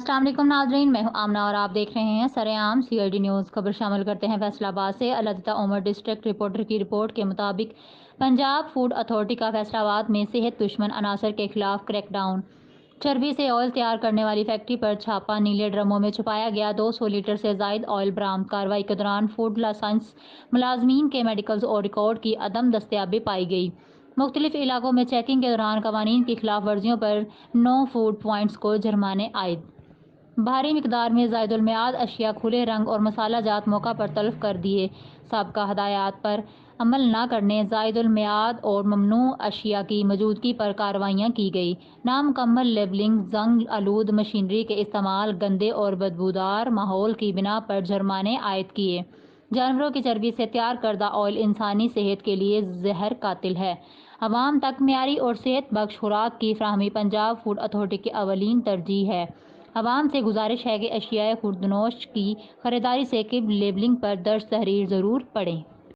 السلام علیکم ناظرین، میں ہوں آمنہ اور آپ دیکھ رہے ہیں سرعام CLD نیوز۔ خبر شامل کرتے ہیں فیصل آباد سے۔ علادتہ عمر ڈسٹرکٹ رپورٹر کی رپورٹ کے مطابق پنجاب فوڈ اتھارٹی کا فیصل آباد میں صحت دشمن عناصر کے خلاف کریک ڈاؤن۔ چربی سے آئل تیار کرنے والی فیکٹری پر چھاپا، نیلے ڈرموں میں چھپایا گیا 200 لیٹر سے زائد آئل برآمد۔ کارروائی کے دوران فوڈ لائسنس ملازمین کے میڈیکلز اور ریکارڈ کی عدم دستیابی پائی گئی۔ مختلف علاقوں میں چیکنگ کے دوران قوانین کی خلاف ورزیوں پر 9 فوڈ پوائنٹس کو جرمانے عائد۔ بھاری مقدار میں زائد المیعاد اشیاء کھلے رنگ اور مسالہ جات موقع پر تلف کر دیے۔ سابقہ ہدایات پر عمل نہ کرنے، زائد المیعاد اور ممنوع اشیاء کی موجودگی پر کارروائیاں کی گئی۔ نامکمل لیبلنگ، زنگ آلود مشینری کے استعمال، گندے اور بدبودار ماحول کی بنا پر جرمانے عائد کیے۔ جانوروں کی چربی سے تیار کردہ آئل انسانی صحت کے لیے زہر قاتل ہے۔ عوام تک معیاری اور صحت بخش خوراک کی فراہمی پنجاب فوڈ اتھارٹی کی اولین ترجیح ہے۔ عوام سے گزارش ہے کہ اشیاء خوردنوش کی خریداری سے قبل لیبلنگ پر درج تحریر ضرور پڑھیں۔